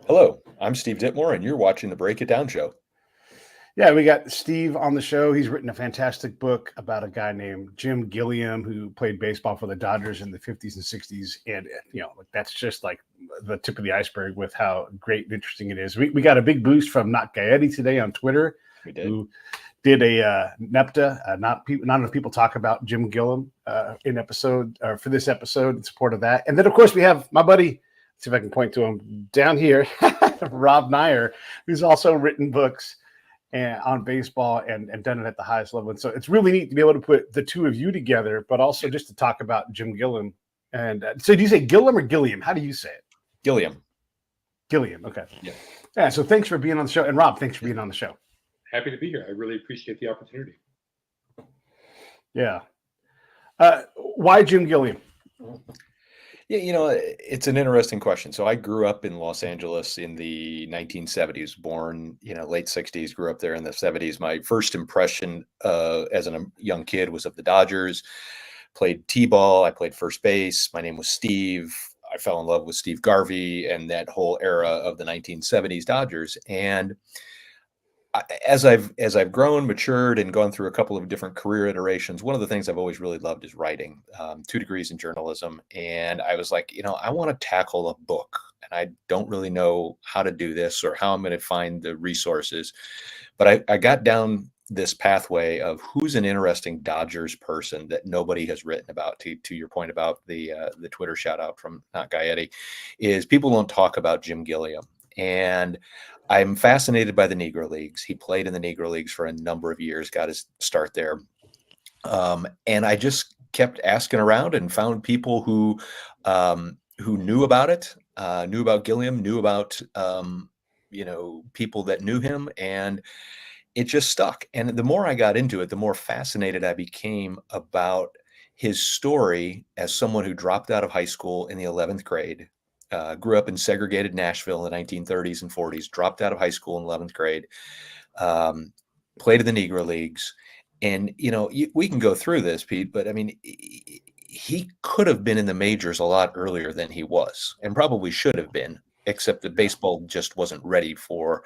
Hello, I'm Steve Dittmore, and you're watching the Break It Down Show. Yeah, we got Steve on the show. He's written a fantastic book about a guy named Jim Gilliam who played baseball for the Dodgers in the 50s and 60s. And, that's just like the tip of the iceberg with how great and interesting it is. We got a big boost from Not Gaetti today on Twitter, We did. who did a NEPTA. Not enough people talk about Jim Gilliam for this episode in support of that. And then, of course, we have my buddy, see if I can point to him down here, Rob Neyer, who's also written books and on baseball and done it at the highest level. And so it's really neat to be able to put the two of you together, but also just to talk about Jim Gilliam. And so do you say Gilliam or Gilliam? How do you say it? Gilliam. Gilliam. Okay. Yeah. So thanks for being on the show. And Rob, thanks for being on the show. Happy to be here. I really appreciate the opportunity. Yeah. Why Jim Gilliam? Yeah, it's an interesting question. So I grew up in Los Angeles in the 1970s, born, late 60s, grew up there in the 70s. My first impression as a young kid was of the Dodgers, played T-ball. I played first base. My name was Steve. I fell in love with Steve Garvey and that whole era of the 1970s Dodgers. And as I've grown, matured, and gone through a couple of different career iterations, one of the things I've always really loved is writing. 2 degrees in journalism, and I was like, I want to tackle a book, and I don't really know how to do this or how I'm going to find the resources. But I got down this pathway of who's an interesting Dodgers person that nobody has written about. To your point about the Twitter shout out from Not Gaetti, is people don't talk about Jim Gilliam. And I'm fascinated by the Negro Leagues. He played in the Negro Leagues for a number of years, got his start there. And I just kept asking around and found people who knew about it, knew about Gilliam, knew about, people that knew him. And it just stuck. And the more I got into it, the more fascinated I became about his story as someone who dropped out of high school in the 11th grade. Grew up in segregated Nashville in the 1930s and 40s, dropped out of high school in 11th grade, played in the Negro Leagues. And, we can go through this, Pete, but I mean, he could have been in the majors a lot earlier than he was, and probably should have been, except that baseball just wasn't ready for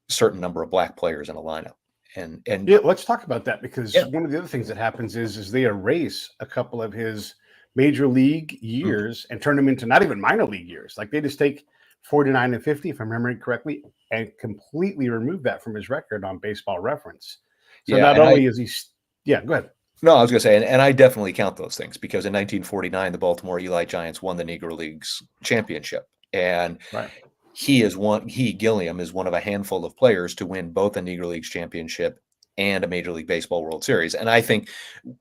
certain number of black players in a lineup. And yeah, let's talk about that, because one of the other things that happens is they erase a couple of his major league years and turn them into not even minor league years. Like they just take 49 and 50, if I'm remembering correctly, and completely remove that from his record on Baseball Reference. So not only is he, go ahead. No, I was going to say, and I definitely count those things, because in 1949, the Baltimore Eli Giants won the Negro Leagues championship. And Gilliam is one of a handful of players to win both a Negro Leagues championship and a Major League Baseball World Series. And I think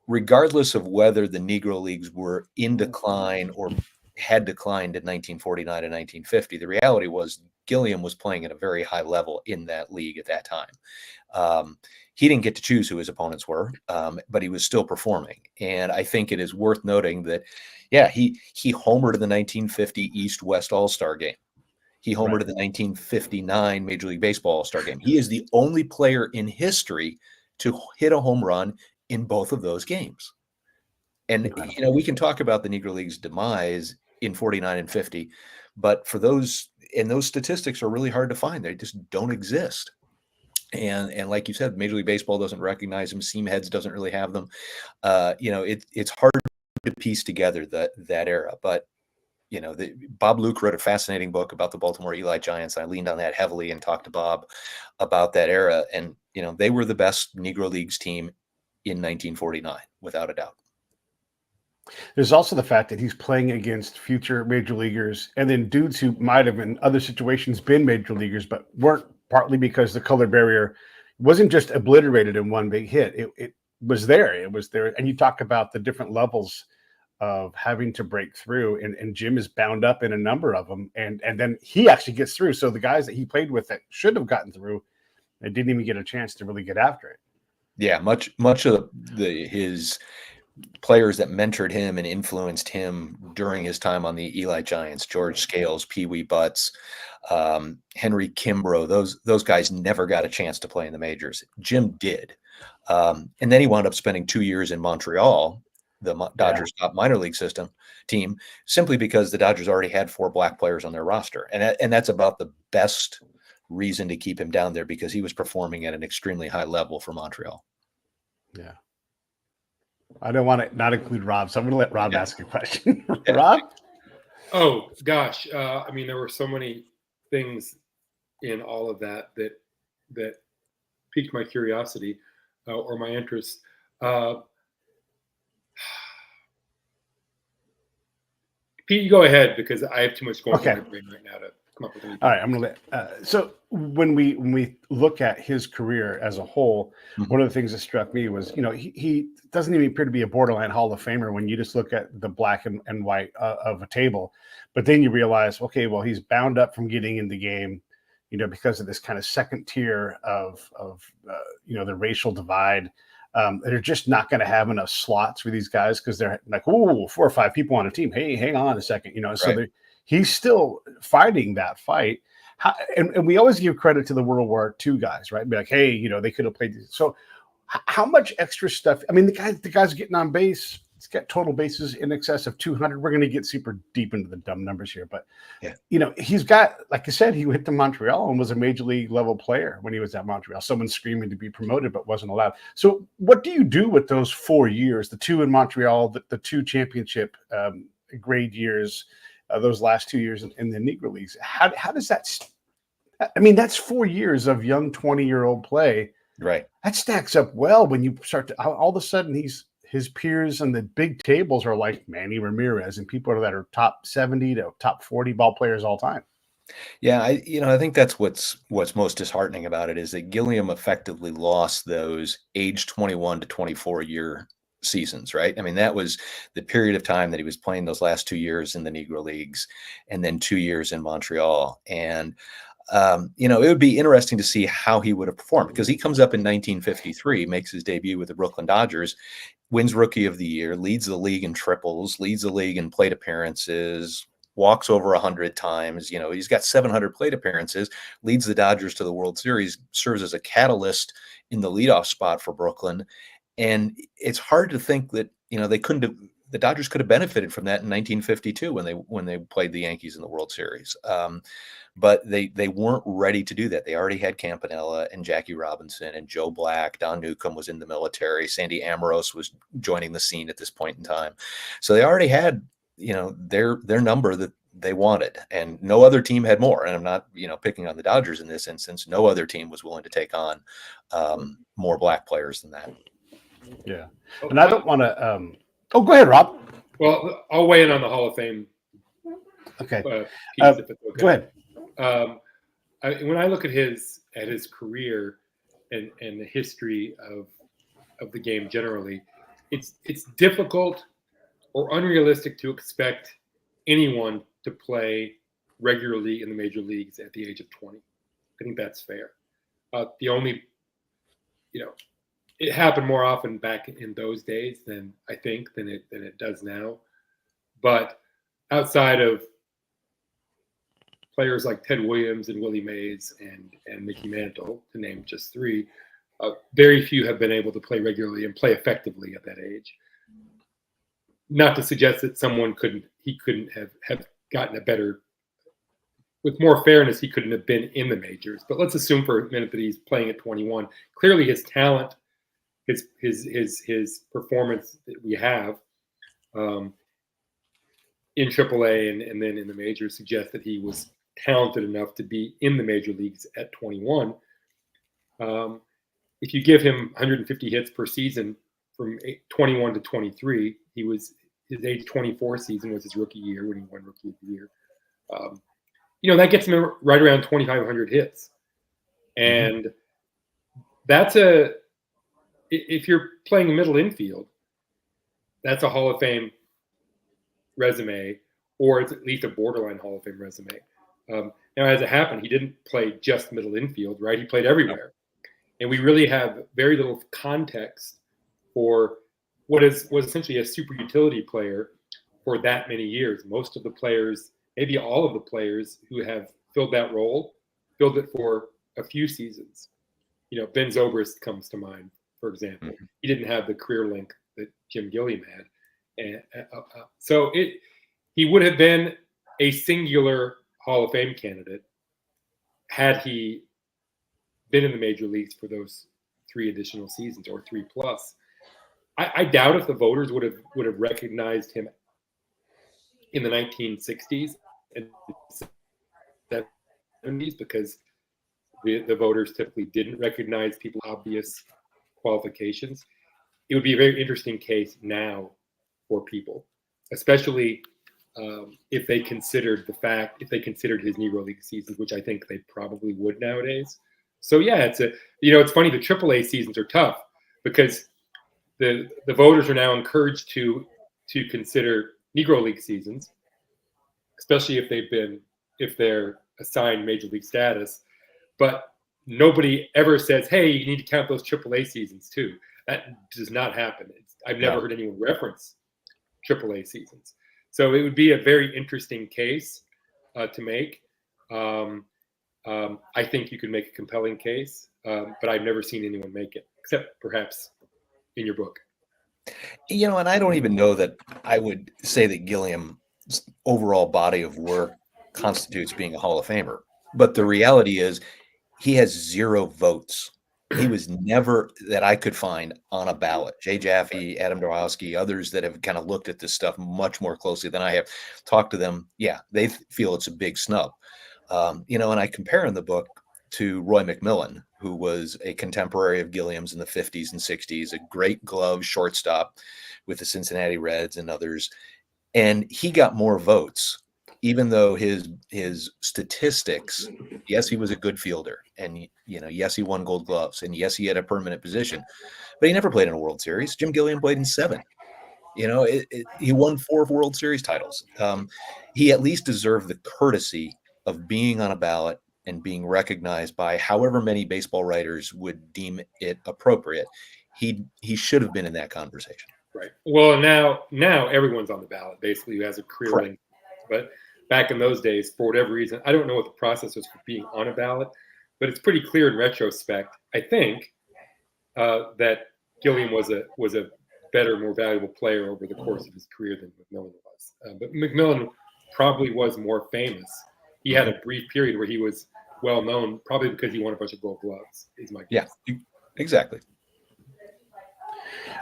regardless of whether the Negro Leagues were in decline or had declined in 1949 and 1950, the reality was Gilliam was playing at a very high level in that league at that time. He didn't get to choose who his opponents were, but he was still performing. And I think it is worth noting that, he homered in the 1950 East-West All-Star game. He homered in the 1959 Major League Baseball All-Star game. He is the only player in history to hit a home run in both of those games. And, we can talk about the Negro League's demise in 49 and 50, but those statistics are really hard to find. They just don't exist. And like you said, Major League Baseball doesn't recognize them. Seam Heads doesn't really have them. It's hard to piece together that era, but Bob Luke wrote a fascinating book about the Baltimore Eli Giants. I leaned on that heavily and talked to Bob about that era. And, they were the best Negro Leagues team in 1949, without a doubt. There's also the fact that he's playing against future major leaguers and then dudes who might have in other situations been major leaguers, but weren't, partly because the color barrier wasn't just obliterated in one big hit. It was there. It was there. And you talk about the different levels of having to break through, and Jim is bound up in a number of them, and then he actually gets through. So the guys that he played with that should have gotten through, they didn't even get a chance to really get after it. Yeah, much of his players that mentored him and influenced him during his time on the Eli Giants, George Scales, Pee Wee Butts, Henry Kimbrough, those guys never got a chance to play in the majors. Jim did. And then he wound up spending 2 years in Montreal Dodgers top minor league system team, simply because the Dodgers already had 4 black players on their roster. And that's about the best reason to keep him down there, because he was performing at an extremely high level for Montreal. Yeah. I don't want to not include Rob, so I'm going to let Rob ask a question. Yeah. Rob? Oh, gosh. I mean, there were so many things in all of that piqued my curiosity or my interest. Pete, you go ahead, because I have too much going through my brain right now to come up with anything. All right, I'm going to let. So when we look at his career as a whole, one of the things that struck me was, he doesn't even appear to be a borderline Hall of Famer when you just look at the black and white of a table, but then you realize, okay, well, he's bound up from getting in the game, because of this kind of second tier of the racial divide. They're just not going to have enough slots for these guys, because they're like, oh, 4 or 5 people on a team. Hey, hang on a second, So he's still fighting that fight. And we always give credit to the World War II guys, right? Be like, hey, they could have played. So how much extra stuff? I mean, the guy's getting on base. He's got total bases in excess of 200. We're going to get super deep into the dumb numbers here, but he's got, like I said, he went to Montreal and was a major league level player when he was at Montreal. Someone screaming to be promoted, but wasn't allowed. So what do you do with those 4 years, the 2 in Montreal, the 2 championship grade years, those last 2 years in the Negro Leagues? How does that? I mean, that's 4 years of young 20-year-old play. Right. That stacks up well when you start to all of a sudden his peers on the big tables are like Manny Ramirez and people that are top 70 to top 40 ball players all time. Yeah, I think that's what's most disheartening about it, is that Gilliam effectively lost those age 21 to 24 year seasons, right? I mean, that was the period of time that he was playing those last 2 years in the Negro Leagues, and then 2 years in Montreal. And it would be interesting to see how he would have performed, because he comes up in 1953, makes his debut with the Brooklyn Dodgers, wins Rookie of the Year, leads the league in triples, leads the league in plate appearances, walks over 100 times. He's got 700 plate appearances, leads the Dodgers to the World Series, serves as a catalyst in the leadoff spot for Brooklyn. And it's hard to think that, the Dodgers could have benefited from that in 1952 when they played the Yankees in the World Series. But they weren't ready to do that. They already had Campanella and Jackie Robinson and Joe Black. Don Newcomb was in the military. Sandy Amoros was joining the scene at this point in time. So they already had, their number that they wanted, and no other team had more. And I'm not, picking on the Dodgers in this instance. No other team was willing to take on more black players than that. Yeah. And I don't want to, go ahead, Rob. Well, I'll weigh in on the Hall of Fame. Okay. Piece, if it's okay. Go ahead. When I look at his career and the history of the game generally, it's difficult or unrealistic to expect anyone to play regularly in the major leagues at the age of 20. I think that's fair. The only, it happened more often back in those days than it does now. But outside of players like Ted Williams and Willie Mays and Mickey Mantle, to name just 3, very few have been able to play regularly and play effectively at that age. Not to suggest that someone couldn't have gotten a better, with more fairness, he couldn't have been in the majors. But let's assume for a minute that he's playing at 21. Clearly, his talent, his performance that we have in AAA and then in the majors suggests that he was talented enough to be in the major leagues at 21. If you give him 150 hits per season from 21 to 23, his age 24 season was his rookie year when he won Rookie of the Year. That gets him right around 2,500 hits. And that's if you're playing middle infield, that's a Hall of Fame resume, or it's at least a borderline Hall of Fame resume. Now, as it happened, he didn't play just middle infield, right? He played everywhere. And we really have very little context for what was essentially a super utility player for that many years. Most of the players, maybe all of the players who have filled that role, filled it for a few seasons. Ben Zobrist comes to mind, for example. He didn't have the career length that Jim Gilliam had. And so he would have been a singular Hall of Fame candidate had he been in the major leagues for those 3 additional seasons or 3 plus. I doubt if the voters would have recognized him in the 1960s and 70s, because the voters typically didn't recognize people's obvious qualifications. It would be a very interesting case now for people, especially if they considered his Negro League seasons, which I think they probably would nowadays. So yeah, it's funny. The AAA seasons are tough because the voters are now encouraged to consider Negro League seasons, especially if they're assigned major league status. But nobody ever says, "Hey, you need to count those AAA seasons too." That does not happen. I've never heard anyone reference AAA seasons. So it would be a very interesting case to make. I think you could make a compelling case, but I've never seen anyone make it, except perhaps in your book. And I don't even know that I would say that Gilliam's overall body of work constitutes being a Hall of Famer. But the reality is he has 0 votes. He was never, that I could find, on a ballot. Jay Jaffe, Adam Dorowski, others that have kind of looked at this stuff much more closely than I have, talked to them. Yeah, they feel it's a big snub. And I compare in the book to Roy McMillan, who was a contemporary of Gilliam's in the 50s and 60s, a great glove shortstop with the Cincinnati Reds and others. And he got more votes, even though his statistics, yes, he was a good fielder, and yes, he won Gold Gloves, and yes, he had a permanent position, but he never played in a World Series. Jim Gilliam played in 7. He won 4 World Series titles. He at least deserved the courtesy of being on a ballot and being recognized by however many baseball writers would deem it appropriate. He should have been in that conversation. Right. Well, now everyone's on the ballot, basically, who has a career link. But back in those days, for whatever reason, I don't know what the process was for being on a ballot, but it's pretty clear in retrospect, I think, that Gilliam was a better, more valuable player over the course of his career than McMillan was. But McMillan probably was more famous. He had a brief period where he was well known, probably because he won a bunch of Gold Gloves, is my guess. Yeah, exactly.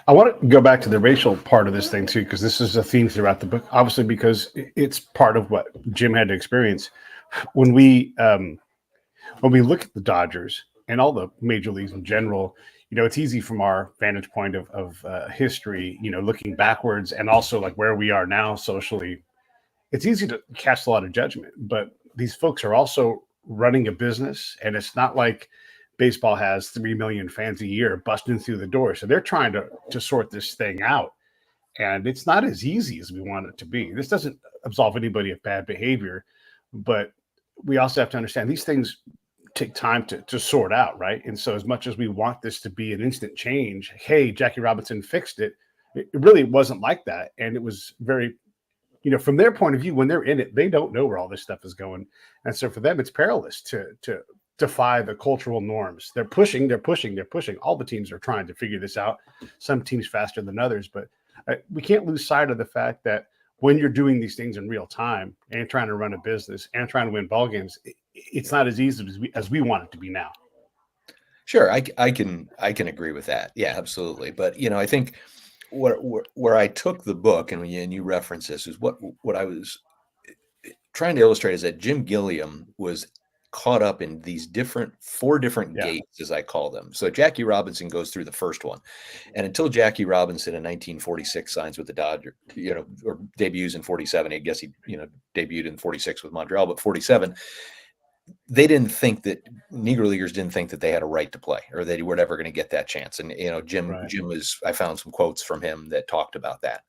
I want to go back to the racial part of this thing too, because this is a theme throughout the book, obviously, because it's part of what Jim had to experience. When we look at the Dodgers and all the major leagues in general, it's easy from our vantage point of history, looking backwards and also like where we are now socially, it's easy to cast a lot of judgment, but these folks are also running a business, and it's not like baseball has 3 million fans a year busting through the door. So they're trying to sort this thing out. And it's not as easy as we want it to be. This doesn't absolve anybody of bad behavior, but we also have to understand these things take time to sort out, right? And so as much as we want this to be an instant change, hey, Jackie Robinson fixed it, it really wasn't like that. And it was very, from their point of view, when they're in it, they don't know where all this stuff is going. And so for them, it's perilous to defy the cultural norms. They're pushing. All the teams are trying to figure this out. Some teams faster than others, but we can't lose sight of the fact that when you're doing these things in real time and trying to run a business and trying to win ball games, it's not as easy as we want it to be now. Sure, I can agree with that. Yeah, absolutely. But I think where I took the book, and you reference this, is what I was trying to illustrate is that Jim Gilliam was caught up in these 4 different gates, as I call them. So Jackie Robinson goes through the first one, and until Jackie Robinson in 1946 signs with the Dodgers, or debuts in 47, I guess he debuted in 46 with Montreal, but 47, they didn't think that Negro Leaguers didn't think that they had a right to play, or that they were never going to get that chance. And Jim was, I found some quotes from him that talked about that.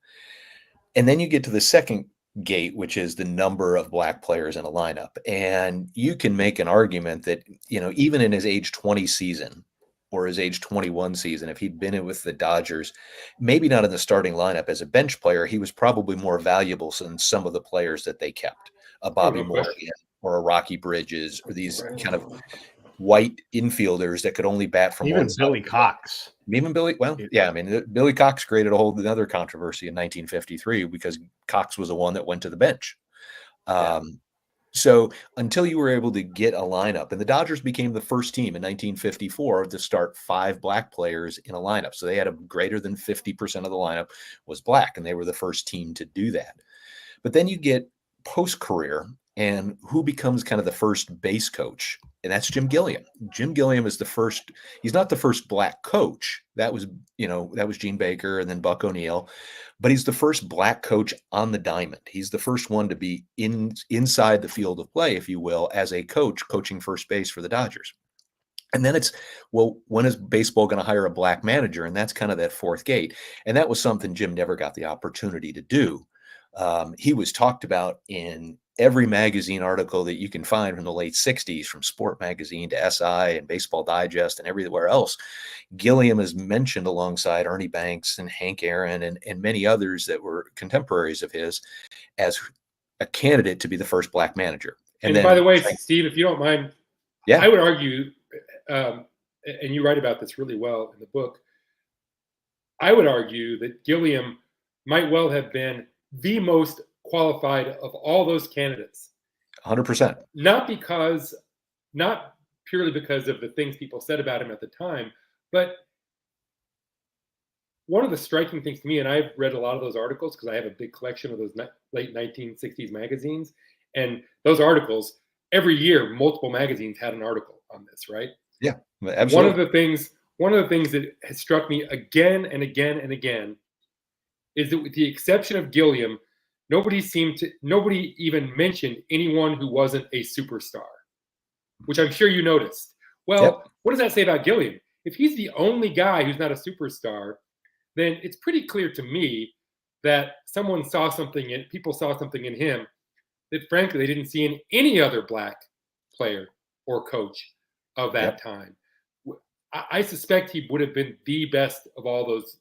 And then you get to the second gate, which is the number of black players in a lineup. And you can make an argument that, even in his age 20 season or his age 21 season, if he'd been in with the Dodgers, maybe not in the starting lineup as a bench player, he was probably more valuable than some of the players that they kept, a Bobby Morgan or a Rocky Bridges, or these kind of white infielders that could only bat from one Even side. Billy Cox. Even Billy, well, yeah, I mean, Billy Cox created a whole another controversy in 1953 because Cox was the one that went to the bench. So until you were able to get a lineup, and the Dodgers became the first team in 1954 to start 5 black players in a lineup. So they had a greater than 50% of the lineup was black, and they were the first team to do that. But then you get post-career, and who becomes kind of the first base coach? And that's Jim Gilliam. Jim Gilliam is the first. He's not the first black coach. That was Gene Baker and then Buck O'Neill. But he's the first black coach on the diamond. He's the first one to be inside the field of play, if you will, as a coach coaching first base for the Dodgers. And then it's, well, when is baseball going to hire a black manager? And that's kind of that fourth gate. And that was something Jim never got the opportunity to do. He was talked about in every magazine article that you can find from the late 60s, from Sport Magazine to SI and Baseball Digest and everywhere else. Gilliam is mentioned alongside Ernie Banks and Hank Aaron and many others that were contemporaries of his as a candidate to be the first black manager. And then, by the way, Steve, if you don't mind, yeah, I would argue, and you write about this really well in the book, I would argue that Gilliam might well have been the most qualified of all those candidates. 100%. Not purely because of the things people said about him at the time, but one of the striking things to me, and I've read a lot of those articles because I have a big collection of those late 1960s magazines, and those articles, every year, multiple magazines had an article on this, right? Yeah, absolutely. One of the things that has struck me again and again and again is that with the exception of Gilliam, nobody even mentioned anyone who wasn't a superstar, which I'm sure you noticed. Well, What does that say about Gilliam? If he's the only guy who's not a superstar, then it's pretty clear to me that people saw something in him that frankly they didn't see in any other black player or coach of that time. I suspect he would have been the best of all those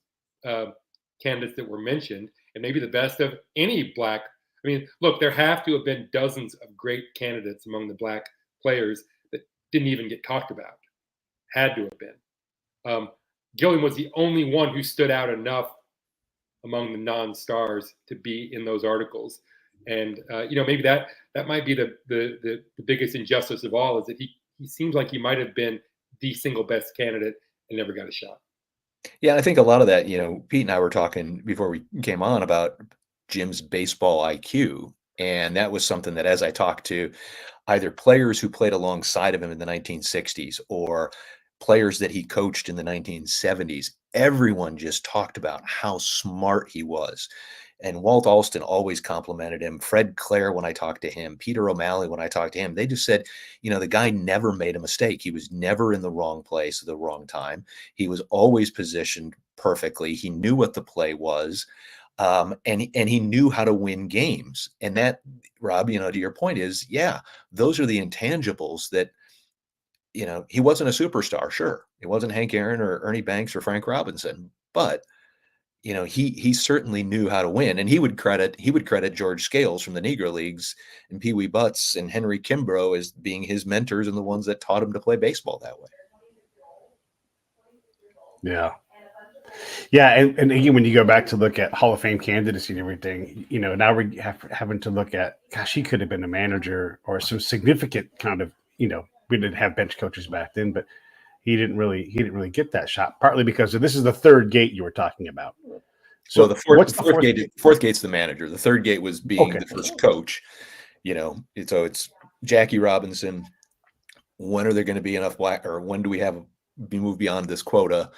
candidates that were mentioned, and maybe the best of any black. I mean, look, there have to have been dozens of great candidates among the black players that didn't even get talked about. Had to have been. Gilliam was the only one who stood out enough among the non-stars to be in those articles. And maybe that might be the biggest injustice of all, is that he seems like he might have been the single best candidate and never got a shot. Yeah, I think a lot of that, Pete and I were talking before we came on about Jim's baseball IQ. And that was something that, as I talked to either players who played alongside of him in the 1960s or players that he coached in the 1970s, everyone just talked about how smart he was. And Walt Alston always complimented him. Fred Clare, when I talked to him, Peter O'Malley, when I talked to him, they just said, the guy never made a mistake. He was never in the wrong place at the wrong time. He was always positioned perfectly. He knew what the play was. And he knew how to win games. And that, Rob, to your point is, those are the intangibles that, he wasn't a superstar. Sure. It wasn't Hank Aaron or Ernie Banks or Frank Robinson, but he certainly knew how to win, and he would credit George Scales from the Negro Leagues and Pee Wee Butts and Henry Kimbrough as being his mentors and the ones that taught him to play baseball that way. Yeah. Yeah, and again, when you go back to look at Hall of Fame candidacy and everything, now we're having to look at, gosh, he could have been a manager or some significant kind of, we didn't have bench coaches back then, but he didn't really get that shot, partly because this is the third gate you were talking about. So the fourth gate's the manager. The third gate was being the first coach. So it's Jackie Robinson. When are there going to be enough black, or when do we move beyond this quota?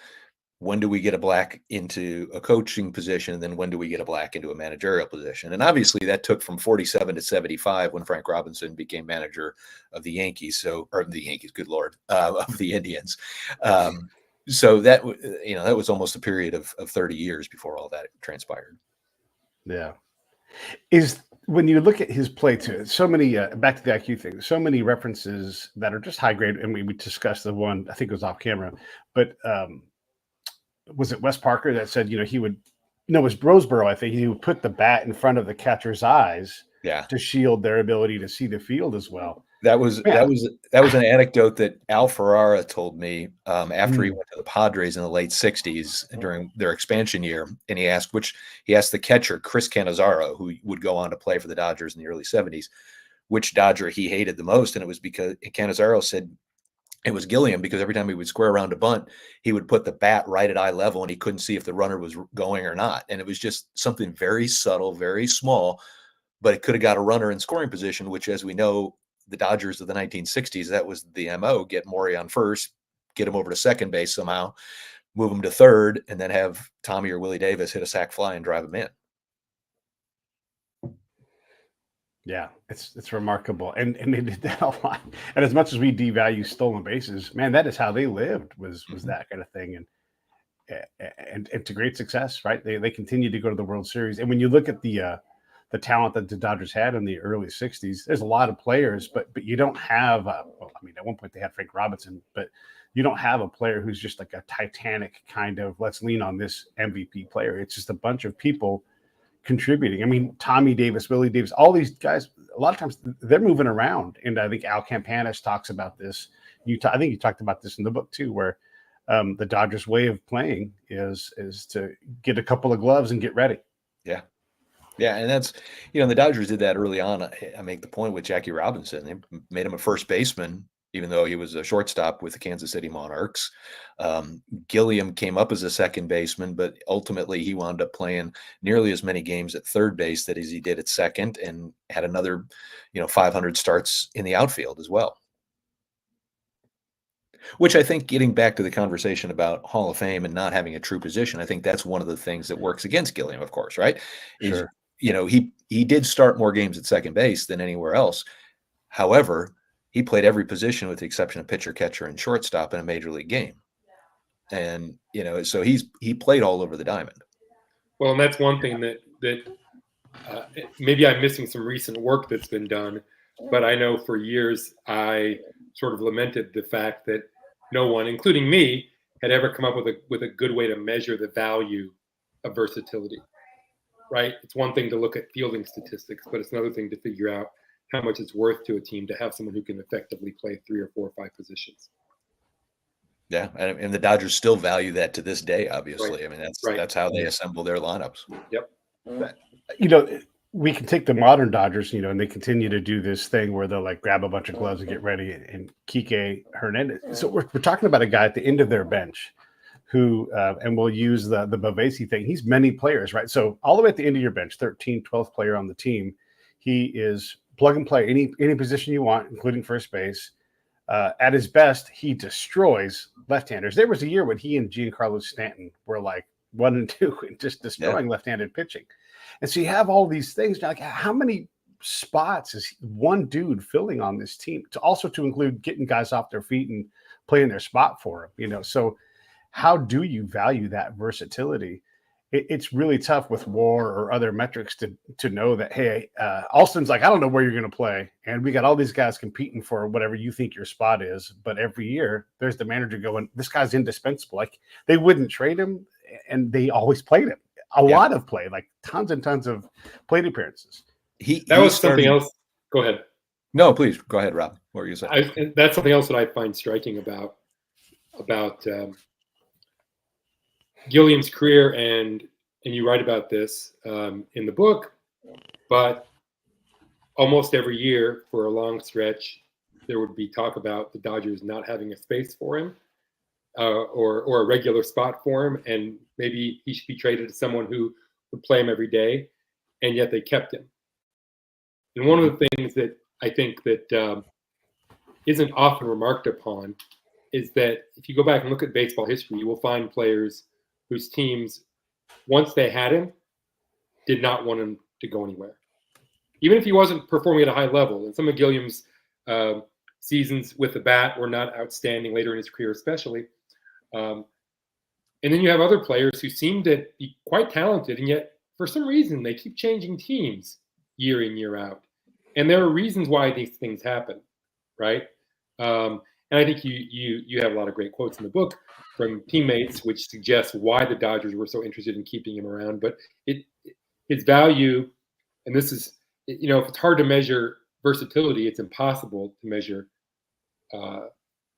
When do we get a black into a coaching position? And then when do we get a black into a managerial position? And obviously that took from 47 to 75 when Frank Robinson became manager of the Yankees. Of the Indians. So that was almost a period of 30 years before all that transpired. Yeah. When you look at his play too, so many, back to the IQ thing, so many references that are just high grade. And we discussed the one, I think it was off camera, but, was it Wes Parker that said, it was Roseboro, I think, he would put the bat in front of the catcher's eyes Yeah. to shield their ability to see the field as well. That was Yeah. an anecdote that Al Ferrara told me after he Mm. went to the Padres in the late '60s during their expansion year, and he asked the catcher Chris Cannizzaro, who would go on to play for the Dodgers in the early '70s, which Dodger he hated the most, and it was because Cannizzaro said it was Gilliam, because every time he would square around a bunt, he would put the bat right at eye level, and he couldn't see if the runner was going or not, and it was just something very subtle, very small, but it could have got a runner in scoring position, which, as we know, the Dodgers of the 1960s, that was the MO: get Morey on first, get him over to second base somehow, move him to third, and then have Tommy or Willie Davis hit a sac fly and drive him in. Yeah, it's remarkable, and they did that a lot. And as much as we devalue stolen bases, man, that is how they lived, was that kind of thing, and to great success, right? They continue to go to the World Series, and when you look at the talent that the Dodgers had in the early '60s, there's a lot of players, but you don't have. Well, I mean, at one point they had Frank Robinson, but you don't have a player who's just like a Titanic kind of, let's lean on this MVP player. It's just a bunch of people contributing. I mean, Tommy Davis, Willie Davis, all these guys, a lot of times they're moving around. And I think Al Campanis talks about this. I think you talked about this in the book too, where the Dodgers' way of playing is to get a couple of gloves and get ready. Yeah. Yeah, and that's, the Dodgers did that early on. I make the point with Jackie Robinson. They made him a first baseman, even though he was a shortstop with the Kansas City Monarchs. Gilliam came up as a second baseman, but ultimately he wound up playing nearly as many games at third base as he did at second, and had another, 500 starts in the outfield as well. Which I think, getting back to the conversation about Hall of Fame and not having a true position, I think that's one of the things that works against Gilliam, of course, right? Sure. He did start more games at second base than anywhere else. However, he played every position with the exception of pitcher, catcher, and shortstop in a major league game. And, so he played all over the diamond. Well, and that's one thing that maybe I'm missing some recent work that's been done, but I know for years I sort of lamented the fact that no one, including me, had ever come up with a good way to measure the value of versatility. Right? It's one thing to look at fielding statistics, but it's another thing to figure out how much it's worth to a team to have someone who can effectively play 3 or 4 or 5 positions. Yeah, and the Dodgers still value that to this day, obviously. Right. I mean, Right. that's how they assemble their lineups. Yep. We can take the modern Dodgers, and they continue to do this thing where they'll like grab a bunch of gloves and get ready, and Kike Hernandez. So we're talking about a guy at the end of their bench who, and we'll use the Bavasi thing. He's many players, right? So all the way at the end of your bench, 13th, 12th player on the team, he is plug and play, any position you want, including first base. At his best, he destroys left-handers. There was a year when he and Giancarlo Stanton were like 1 and 2 and just destroying left-handed pitching. And so you have all these things. Like, how many spots is one dude filling on this team? To include getting guys off their feet and playing their spot for him. So how do you value that versatility? It's really tough with WAR or other metrics to know that, hey, Alston's like, I don't know where you're going to play, and we got all these guys competing for whatever you think your spot is. But every year, there's the manager going, this guy's indispensable. Like, they wouldn't trade him, and they always played him. A lot of play, like tons and tons of plate appearances. Something else. Go ahead. No, please go ahead, Rob. What were you saying? That's something else that I find striking about Gilliam's career, and you write about this in the book, but almost every year for a long stretch, there would be talk about the Dodgers not having a space for him or a regular spot for him, and maybe he should be traded to someone who would play him every day, and yet they kept him. And one of the things that I think that isn't often remarked upon is that if you go back and look at baseball history, you will find players whose teams, once they had him, did not want him to go anywhere. Even if he wasn't performing at a high level. And some of Gilliam's seasons with the bat were not outstanding later in his career, especially. And then you have other players who seem to be quite talented, and yet for some reason they keep changing teams year in, year out. And there are reasons why these things happen, right? And I think you have a lot of great quotes in the book from teammates, which suggests why the Dodgers were so interested in keeping him around. But his value, and this is if it's hard to measure versatility, it's impossible to measure the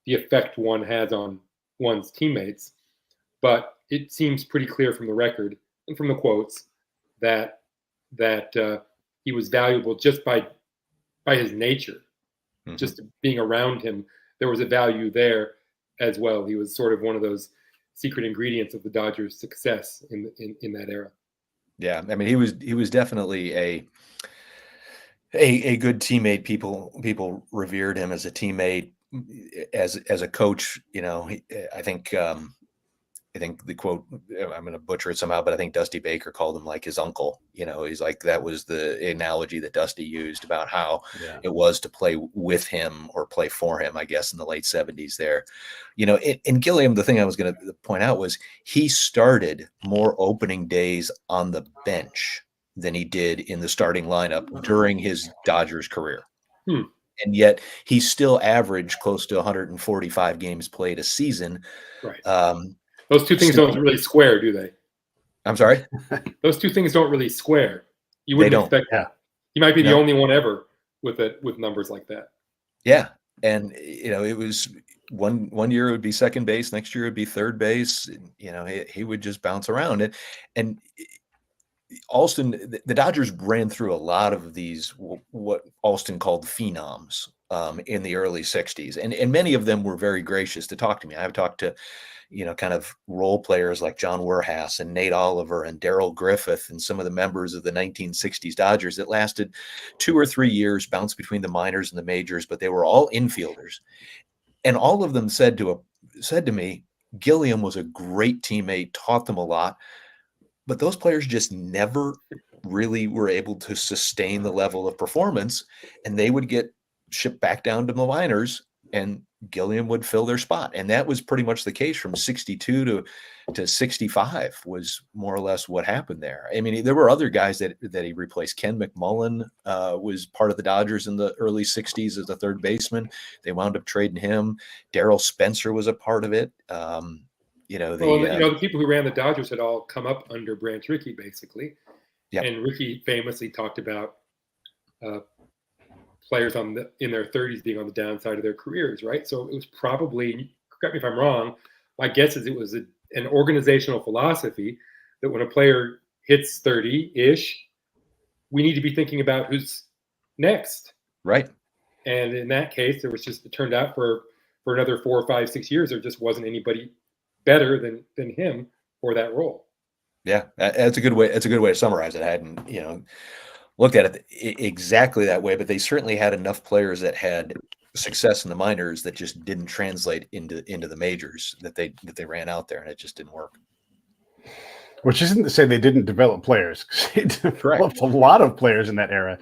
effect one has on one's teammates. But it seems pretty clear from the record and from the quotes that he was valuable just by his nature, just being around him. There was a value there as well. He was sort of one of those secret ingredients of the Dodgers' success in that era. Yeah, I mean, he was definitely a good teammate. People revered him as a teammate, as a coach. I think the quote, I'm going to butcher it somehow, but I think Dusty Baker called him like his uncle. He's like, that was the analogy that Dusty used about how it was to play with him or play for him, I guess, in the late 70s there. In Gilliam, the thing I was going to point out was he started more opening days on the bench than he did in the starting lineup during his Dodgers career. And yet he still averaged close to 145 games played a season. Right. Those two things don't really square, do they? I'm sorry? Those two things don't really square. You wouldn't expect that. He might be the only one ever with numbers like that. Yeah. And, it was one year it would be second base. Next year it would be third base. He would just bounce around. And Alston, the Dodgers ran through a lot of these, what Alston called phenoms in the early 60s. And many of them were very gracious to talk to me. I've talked to kind of role players like John Werhaus and Nate Oliver and Darrell Griffith and some of the members of the 1960s Dodgers that lasted 2 or 3 years, bounced between the minors and the majors, but they were all infielders. And all of them said to me, Gilliam was a great teammate, taught them a lot, but those players just never really were able to sustain the level of performance, and they would get shipped back down to the minors, and Gilliam would fill their spot. And that was pretty much the case from 62 to 65 was more or less what happened there. I mean, there were other guys that he replaced. Ken McMullen was part of the Dodgers in the early 60s as a third baseman. They wound up trading him. Darrell Spencer was a part of it. The people who ran the Dodgers had all come up under Branch Rickey, basically. Yep. And Rickey famously talked about players in their 30s being on the downside of their careers, right? So it was probably, correct me if I'm wrong, my guess is it was an organizational philosophy that when a player hits 30-ish, we need to be thinking about who's next. Right. And in that case, it turned out for another 4 or 5, 6 years, there just wasn't anybody better than him for that role. Yeah, that's a good way. That's a good way to summarize it. I hadn't, looked at it exactly that way, but they certainly had enough players that had success in the minors that just didn't translate into the majors that they ran out there, and it just didn't work. Which isn't to say they didn't develop players. They developed a lot of players in that era.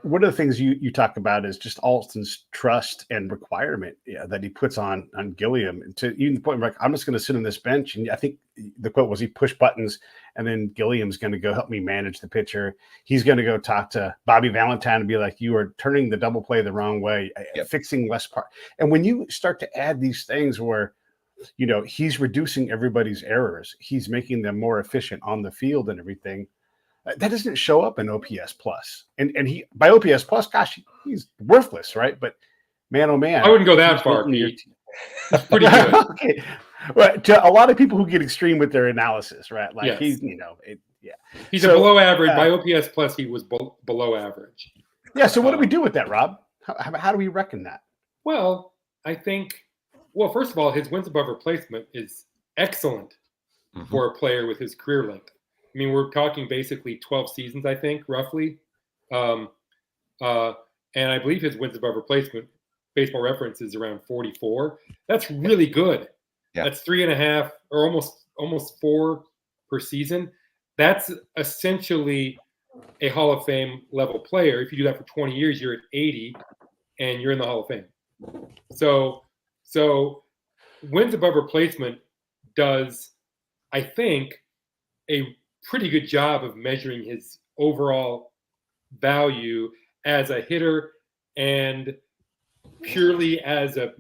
One of the things you talk about is just Alston's trust and requirement that he puts on Gilliam, and to even the point where, like, I'm just going to sit on this bench. And I think the quote was he pushed buttons, and then Gilliam's going to go help me manage the pitcher. He's going to go talk to Bobby Valentine and be like, you are turning the double play the wrong way, fixing less part. And when you start to add these things where, he's reducing everybody's errors, he's making them more efficient on the field and everything, that doesn't show up in OPS plus. And he, by OPS plus, gosh, he's worthless, right? But man, oh man, I wouldn't go that far, Pete. That's pretty good. Okay. Well, to a lot of people who get extreme with their analysis, right? Like he's, he's a below average. By OPS plus, he was below average. Yeah. So what do we do with that, Rob? How do we reckon that? Well, I think, first of all, his wins above replacement is excellent for a player with his career length. I mean, we're talking basically 12 seasons, I think, roughly. And I believe his wins above replacement, Baseball Reference, is around 44. That's really good. Yeah. That's 3.5 or almost 4 per season. That's essentially a Hall of Fame level player. If you do that for 20 years, you're at 80 and you're in the Hall of Fame. So wins above replacement does, I think, a pretty good job of measuring his overall value as a hitter and purely as a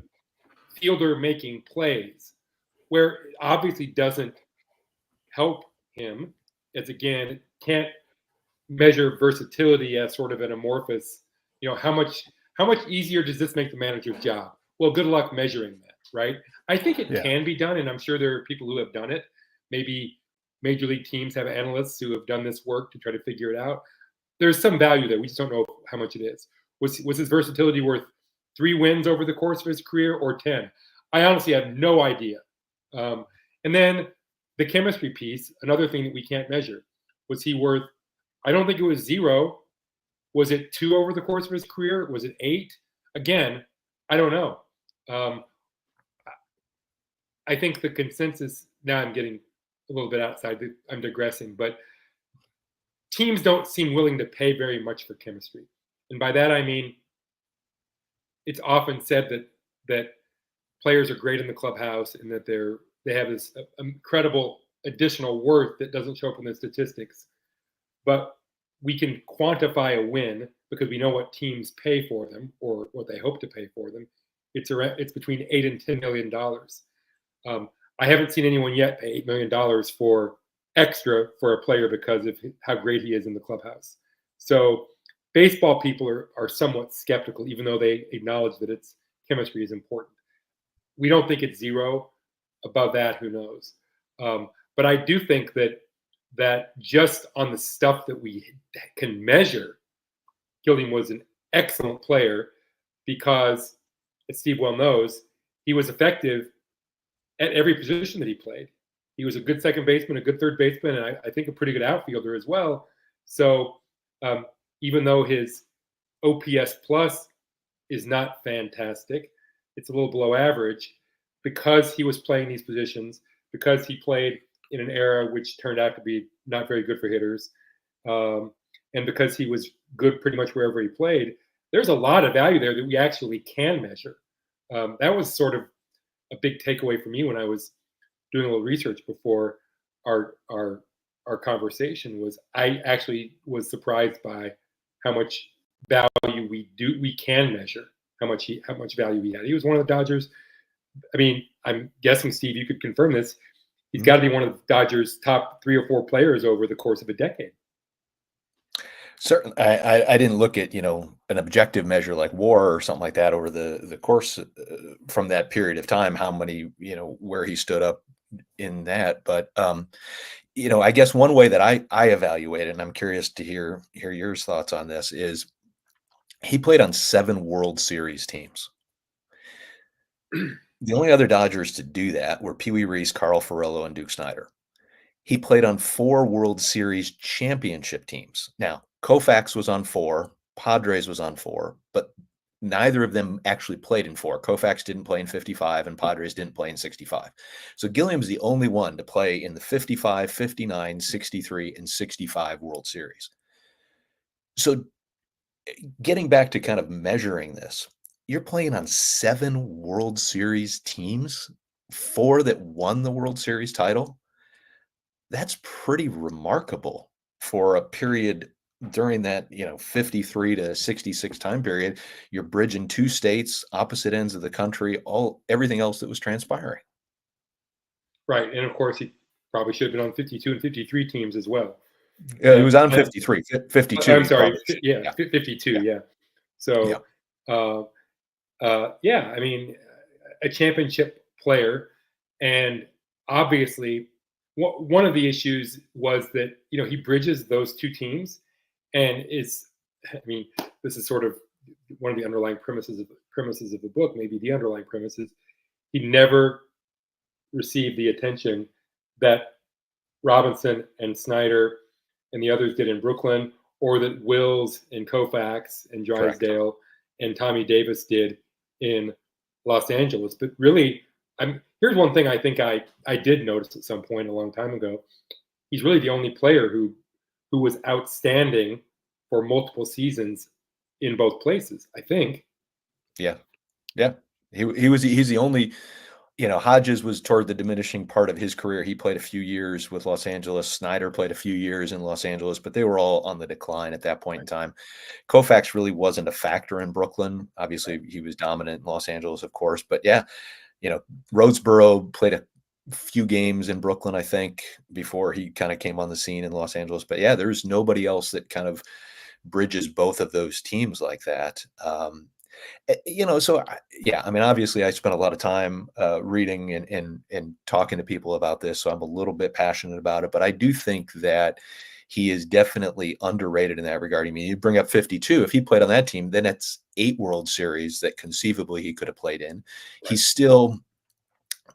fielder making plays, where it obviously doesn't help him, as again, can't measure versatility as sort of an amorphous, how much easier does this make the manager's job? Well, good luck measuring that, right? I think it can be done, and I'm sure there are people who have done it. Maybe major league teams have analysts who have done this work to try to figure it out. There's some value there. We just don't know how much it is. Was his versatility worth 3 wins over the course of his career or 10? I honestly have no idea. And then the chemistry piece, another thing that we can't measure. Was he worth, I don't think it was 0. Was it 2 over the course of his career? Was it 8? Again, I don't know. I think the consensus, now I'm getting a little bit outside, I'm digressing, but teams don't seem willing to pay very much for chemistry. And by that, I mean, it's often said that players are great in the clubhouse and that they have this incredible additional worth that doesn't show up in the statistics. But we can quantify a win because we know what teams pay for them or what they hope to pay for them. It's between $8 and $10 million. I haven't seen anyone yet pay $8 million for extra for a player because of how great he is in the clubhouse. So baseball people are somewhat skeptical, even though they acknowledge that its chemistry is important. We don't think it's 0. Above that, who knows? But I do think that just on the stuff that we can measure, Gilliam was an excellent player because, as Steve well knows, he was effective at every position that he played. He was a good second baseman, a good third baseman, and I think a pretty good outfielder as well. So even though his OPS plus is not fantastic, it's a little below average, because he was playing these positions, because he played in an era which turned out to be not very good for hitters, and because he was good pretty much wherever he played, there's a lot of value there that we actually can measure. That was sort of a big takeaway for me when I was doing a little research before our conversation. Was I actually was surprised by how much value we can measure, how much value he had. He was one of the Dodgers. I mean, I'm guessing, Steve, you could confirm this. He's got to be one of the Dodgers' top 3 or 4 players over the course of a decade. Certainly, I didn't look at an objective measure like WAR or something like that over the course from that period of time. How many where he stood up in that, but I guess one way that I evaluate it, and I'm curious to hear your thoughts on this, is he played on 7 World Series teams. The only other Dodgers to do that were Pee Wee Reese, Carl Ferrello, and Duke Snider. He played on 4 World Series championship teams. Now, Koufax was on 4, Padres was on 4, but neither of them actually played in 4. Koufax didn't play in 55, and Padres didn't play in 65. So Gilliam's the only one to play in the 55, 59, 63, and 65 World Series. So getting back to kind of measuring this, you're playing on 7 World Series teams, 4 that won the World Series title. That's pretty remarkable for a period during that 53 to 66 time period. You're bridging 2 states, opposite ends of the country, everything else that was transpiring. Right, and of course he probably should have been on 52 and 53 teams as well. Yeah, he was on 53, 52. I'm sorry, 52. Yeah. So, I mean, a championship player, and obviously one of the issues was that he bridges those 2 teams, and this is sort of one of the underlying premises of the book. Maybe the underlying premise is he never received the attention that Robinson and Snyder and the others did in Brooklyn, or that Wills and Koufax and Drysdale and Tommy Davis did in Los Angeles. But really, here's one thing I think I did notice at some point a long time ago. He's really the only player who was outstanding for multiple seasons in both places, I think. Yeah. He's the only. Hodges was toward the diminishing part of his career. He played a few years with Los Angeles. Snyder played a few years in Los Angeles, but they were all on the decline at that point in time. Koufax really wasn't a factor in Brooklyn. Obviously, he was dominant in Los Angeles, of course. But yeah, Rhodesboro played few games in Brooklyn, I think, before he kind of came on the scene in Los Angeles. But yeah, there's nobody else that kind of bridges both of those teams like that. So yeah, I mean, obviously, I spent a lot of time reading and talking to people about this, so I'm a little bit passionate about it. But I do think that he is definitely underrated in that regard. I mean, you bring up 52. If he played on that team, then it's 8 World Series that conceivably he could have played in. Right. He still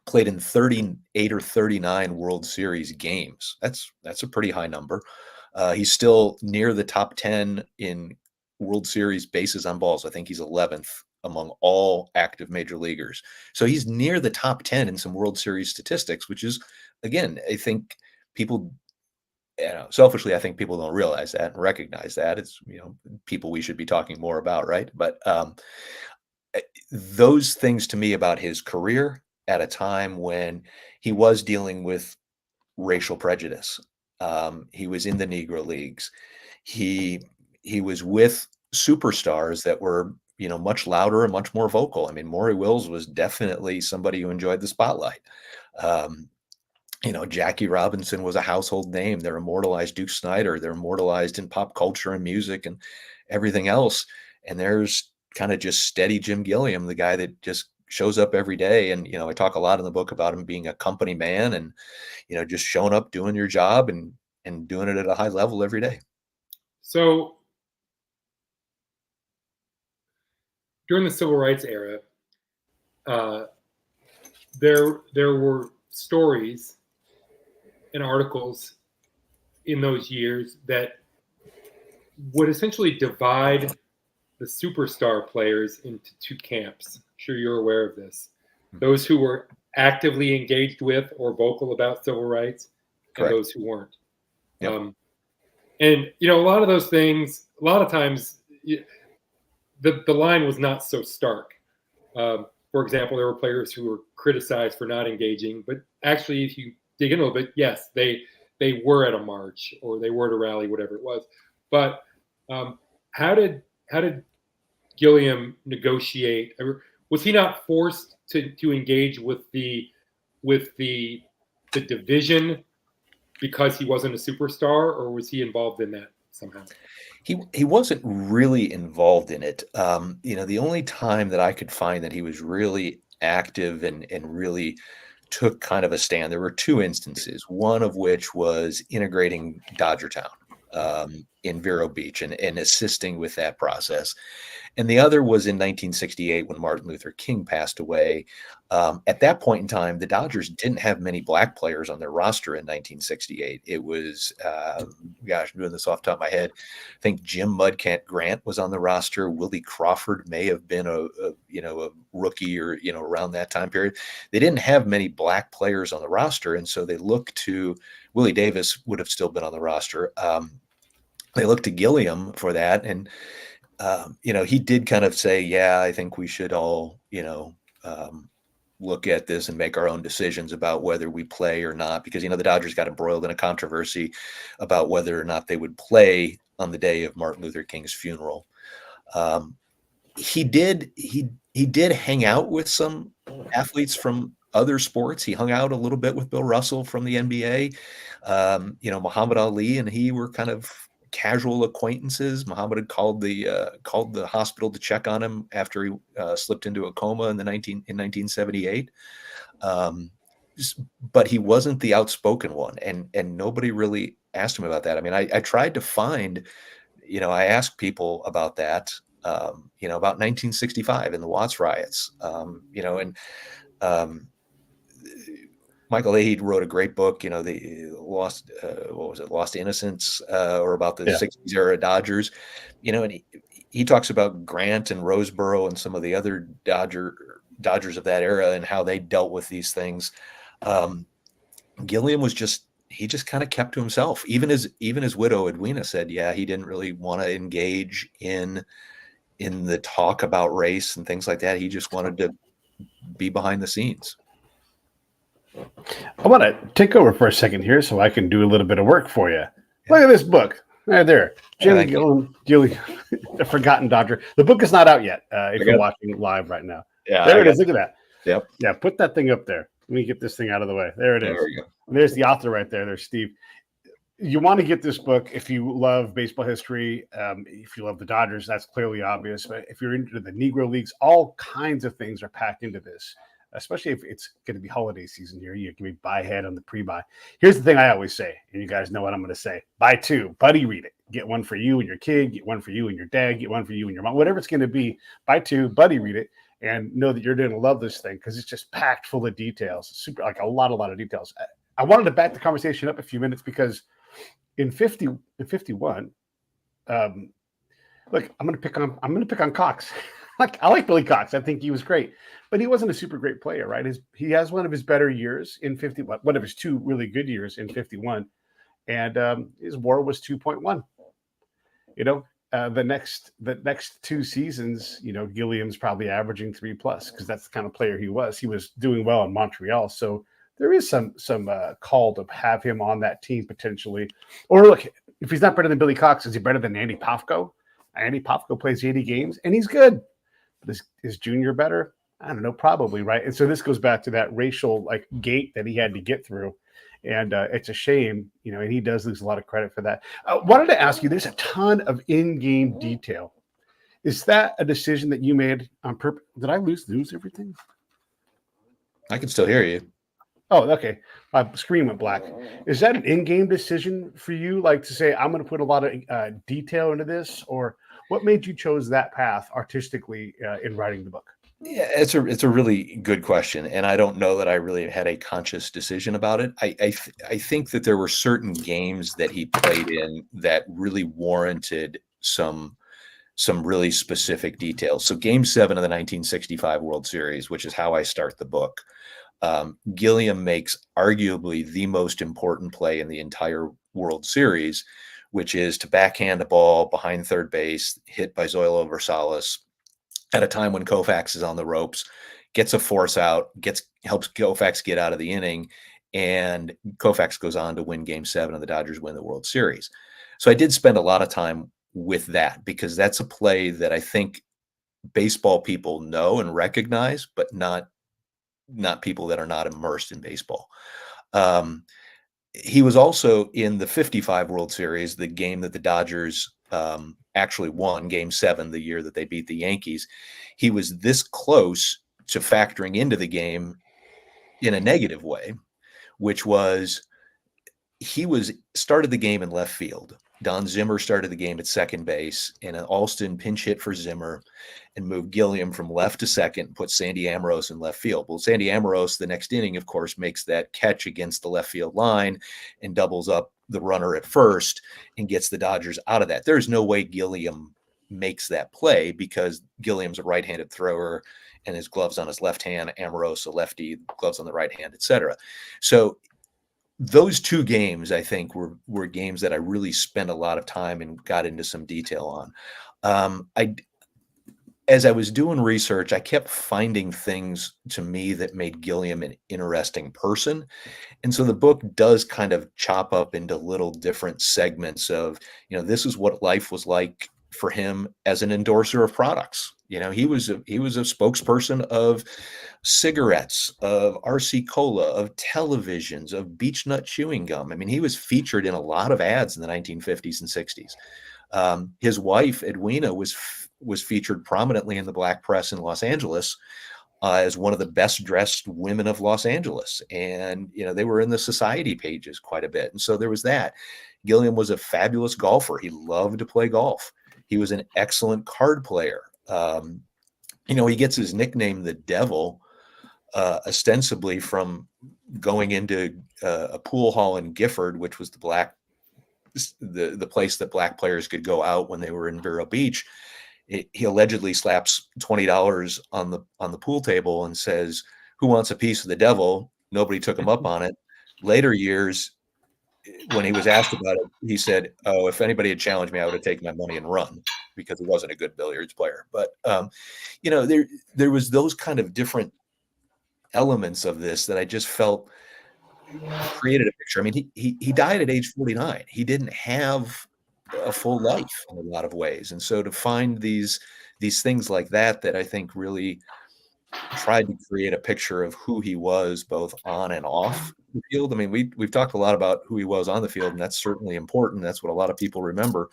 played in 38 or 39 World Series games. That's a pretty high number. He's still near the top 10 in World Series bases on balls. I think he's 11th among all active major leaguers. So he's near the top 10 in some World Series statistics, which is, again, I think people, selfishly, I think people don't realize that and recognize that. It's, people we should be talking more about, right? But those things to me about his career at a time when he was dealing with racial prejudice. He was in the Negro Leagues. He was with superstars that were, much louder and much more vocal. I mean, Maury Wills was definitely somebody who enjoyed the spotlight. Jackie Robinson was a household name. They're immortalized. Duke Snyder, they're immortalized in pop culture and music and everything else. And there's kind of just steady Jim Gilliam, the guy that just shows up every day. And, I talk a lot in the book about him being a company man and, just showing up, doing your job and doing it at a high level every day. So during the civil rights era, there were stories and articles in those years that would essentially divide the superstar players into 2 camps. I'm sure you're aware of this. Those who were actively engaged with or vocal about civil rights, and those who weren't. Yep. And a lot of those things, a lot of times, the line was not so stark. For example, there were players who were criticized for not engaging, but actually, if you dig in a little bit, yes, they were at a march or they were at a rally, whatever it was. But how did Gilliam negotiate? Was he not forced to engage with the division because he wasn't a superstar, or was he involved in that somehow? He wasn't really involved in it. The only time that I could find that he was really active and really took kind of a stand, there were 2 instances, one of which was integrating Dodgertown in Vero Beach and assisting with that process. And the other was in 1968 when Martin Luther King passed away. At that point in time, the Dodgers didn't have many black players on their roster in 1968. It was, I'm doing this off the top of my head. I think Jim Mudcat Grant was on the roster. Willie Crawford may have been a rookie or, around that time period. They didn't have many black players on the roster. And so they looked to Willie Davis would have still been on the roster. They looked to Gilliam for that. And, he did kind of say, yeah, I think we should all, look at this and make our own decisions about whether we play or not, because, the Dodgers got embroiled in a controversy about whether or not they would play on the day of Martin Luther King's funeral. He did hang out with some athletes from other sports. He hung out a little bit with Bill Russell from the NBA. Muhammad Ali and he were kind of casual acquaintances. Muhammad had called the hospital to check on him after he slipped into a coma in 1978. But he wasn't the outspoken one, and nobody really asked him about that. I mean, I tried to find, I asked people about that, about 1965 and the Watts riots, Michael Ahede wrote a great book, the Lost Innocence, or about the 60s era Dodgers, and he talks about Grant and Roseboro and some of the other Dodgers of that era and how they dealt with these things. Gilliam he just kind of kept to himself. Even his widow Edwina said, yeah, he didn't really want to engage in the talk about race and things like that. He just wanted to be behind the scenes. I want to take over for a second here so I can do a little bit of work for you. Look at this book. Right there. Jim Gilliam, The Forgotten Dodger. The book is not out yet if you're watching live right now. Yeah, there it is. Look at that. Yep. Yeah, put that thing up there. Let me get this thing out of the way. There it is. There we go. There's the author right there. There's Steve. You want to get this book if you love baseball history. If you love the Dodgers, that's clearly obvious. But if you're into the Negro Leagues, all kinds of things are packed into this, especially if it's going to be holiday season here. You can be buy ahead on the pre-buy. Here's the thing I always say, and you guys know what I'm going to say. Buy two. Buddy, read it. Get one for you and your kid. Get one for you and your dad. Get one for you and your mom. Whatever it's going to be, buy two. Buddy, read it. And know that you're going to love this thing because it's just packed full of details. Super, like a lot of details. I wanted to back the conversation up a few minutes because in 51, look, I'm going to pick on Cox. I like Billy Cox. I think he was great, but he wasn't a super great player, right? He has one of his better years in 51, one of his two really good years in 51, and his WAR was 2.1. The next two seasons, Gilliam's probably averaging 3+ because that's the kind of player he was. He was doing well in Montreal, so there is some call to have him on that team potentially. Or look, if he's not better than Billy Cox, is he better than Andy Pofko? Andy Pofko plays 80 games and he's good. But is Junior better? I don't know, probably, right? And so this goes back to that racial gate that he had to get through. And it's a shame, and he does lose a lot of credit for that. Wanted to ask you, there's a ton of in-game detail. Is that a decision that you made on purpose? Did I lose everything? I can still hear you. Oh, okay. My screen went black. Is that an in-game decision for you? Like to say, I'm going to put a lot of detail into this, or what made you chose that path artistically in writing the book? Yeah, it's a really good question, and I don't know that I really had a conscious decision about it. I think that there were certain games that he played in that really warranted some really specific details. So Game 7 of the 1965 World Series, which is how I start the book, Gilliam makes arguably the most important play in the entire World Series, which is to backhand a ball behind third base, hit by Zoilo Versalles at a time when Koufax is on the ropes, gets a force out, helps Koufax get out of the inning, and Koufax goes on to win Game 7 and the Dodgers win the World Series. So I did spend a lot of time with that because that's a play that I think baseball people know and recognize, but not people that are not immersed in baseball. He was also in the 55 World Series, the game that the Dodgers actually won, Game 7, the year that they beat the Yankees. He was this close to factoring into the game in a negative way, which was started the game in left field. Don Zimmer started the game at second base, and an Alston pinch hit for Zimmer and moved Gilliam from left to second and put Sandy Amorose in left field. Well, Sandy Amorose, the next inning, of course, makes that catch against the left field line and doubles up the runner at first and gets the Dodgers out of that. There's no way Gilliam makes that play because Gilliam's a right-handed thrower and his gloves on his left hand, Amorose a lefty, gloves on the right hand, etc. So those two games, I think, were games that I really spent a lot of time and got into some detail on. As I was doing research, I kept finding things to me that made Gilliam an interesting person. And so the book does kind of chop up into little different segments of, this is what life was like for him as an endorser of products. He was a spokesperson of cigarettes, of RC Cola, of televisions, of Beech Nut chewing gum. I mean, he was featured in a lot of ads in the 1950s and 60s. His wife, Edwina, was featured prominently in the black press in Los Angeles as one of the best dressed women of Los Angeles. And, they were in the society pages quite a bit. And so there was that. Gilliam was a fabulous golfer. He loved to play golf. He was an excellent card player. He gets his nickname, the Devil, ostensibly from going into a pool hall in Gifford, which was the place that black players could go out when they were in Vero Beach. He allegedly slaps $20 on the pool table and says, "Who wants a piece of the devil?" Nobody took him up on it. Later years, when he was asked about it, he said, "Oh, if anybody had challenged me, I would have taken my money and run," because he wasn't a good billiards player. But there was those kind of different elements of this that I just felt created a picture. I mean, he died at age 49. He didn't have a full life in a lot of ways, and so to find these things like that I think really tried to create a picture of who he was both on and off the field. I mean, we've talked a lot about who he was on the field, and that's certainly important. That's what a lot of people remember.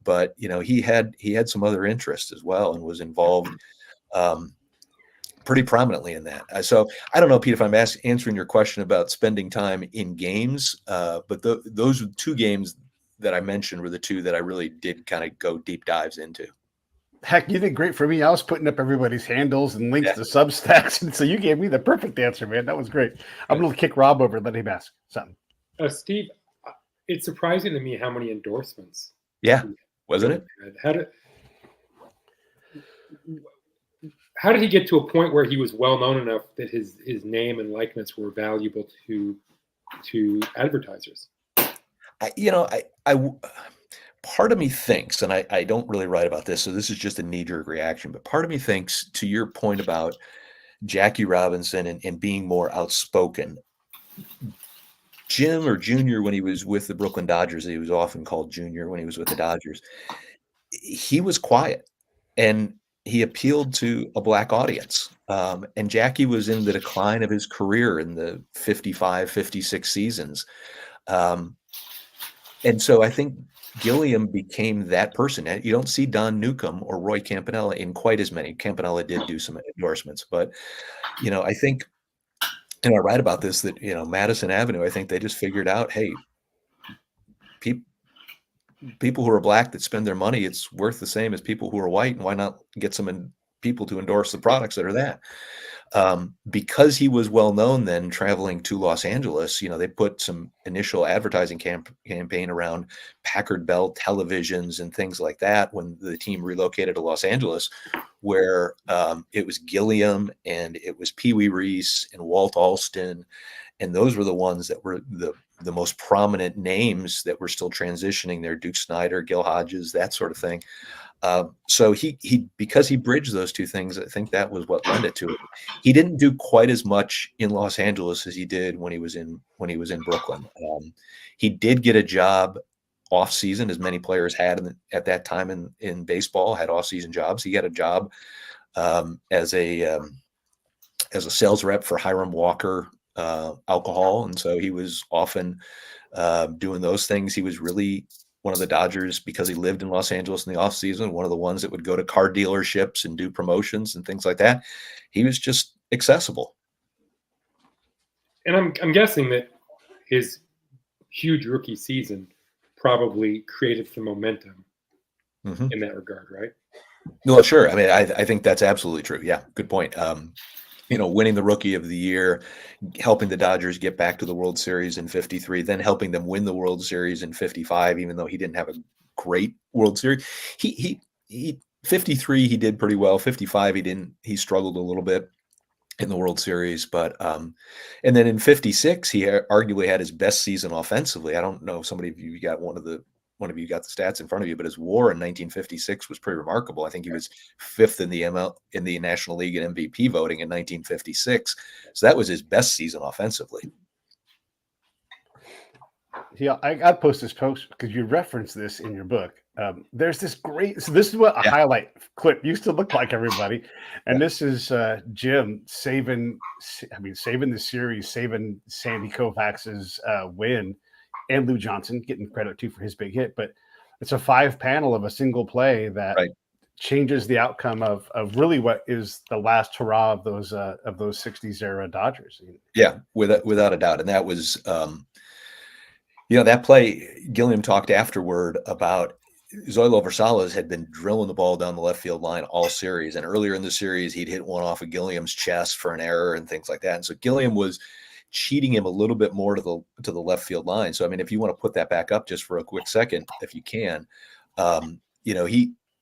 But he had some other interests as well, and was involved um, pretty prominently in that. So I don't know, Pete, if I'm answering your question about spending time in games, but those two games that I mentioned were the two that I really did kind of go deep dives into. Heck, you did great for me. I was putting up everybody's handles and links Yeah. to Substacks, and so you gave me the perfect answer, man. That was great. I'm going to kick Rob over and let him ask something. Steve, it's surprising to me how many endorsements. Yeah, wasn't it? How did he get to a point where he was well known enough that his name and likeness were valuable to advertisers? Part of me thinks, and I don't really write about this, so this is just a knee-jerk reaction, but part of me thinks, to your point about Jackie Robinson and being more outspoken, Jim, or Junior, when he was with the Brooklyn Dodgers, he was often called Junior when he was with the Dodgers, he was quiet, and he appealed to a black audience. And Jackie was in the decline of his career in the 55, 56 seasons. And so I think Gilliam became that person. You don't see Don Newcomb or Roy Campanella in quite as many. Campanella did do some endorsements, but I think, and I write about this, that Madison Avenue, I think they just figured out, hey, people who are black that spend their money, it's worth the same as people who are white, and why not get some people to endorse the products that are that? Because he was well known then, traveling to Los Angeles, they put some initial advertising campaign around Packard Bell televisions and things like that when the team relocated to Los Angeles, where it was Gilliam and it was Pee Wee Reese and Walt Alston, and those were the ones that were the most prominent names that were still transitioning there. Duke Snyder, Gil Hodges, that sort of thing. So he because he bridged those two things, I think that was what led it to it. He didn't do quite as much in Los Angeles as he did when he was in Brooklyn. He did get a job off season, as many players had at that time in baseball, had off season jobs. He got a job as a sales rep for Hiram Walker alcohol, and so he was often doing those things. He was really one of the Dodgers, because he lived in Los Angeles in the off season, one of the ones that would go to car dealerships and do promotions and things like that. He was just accessible. And I'm guessing that his huge rookie season probably created some momentum in that regard, right? No, sure. I mean, I think that's absolutely true. Yeah, good point. Winning the Rookie of the Year, helping the Dodgers get back to the World Series in 53, then helping them win the World Series in 55, even though he didn't have a great World Series. He 53, he did pretty well. 55, he struggled a little bit in the World Series, but and then in 56, he arguably had his best season offensively. I don't know if somebody of you got one of you got the stats in front of you, but his WAR in 1956 was pretty remarkable. I think he was fifth in the National League in MVP voting in 1956. So that was his best season offensively. Yeah, I post this post because you reference this in your book. There's this great. So this is what a highlight clip used to look like, everybody. And this is Jim saving the series, saving Sandy Koufax's win. And Lou Johnson getting credit too for his big hit, but it's a 5-panel of a single play that changes the outcome of really what is the last hurrah of those 60s era Dodgers. Yeah, without a doubt. And that was that play. Gilliam talked afterward about Zoilo Versalles had been drilling the ball down the left field line all series, and earlier in the series he'd hit one off of Gilliam's chest for an error and things like that. And so Gilliam was cheating him a little bit more to the left field line. So I mean, if you want to put that back up just for a quick second, if you can,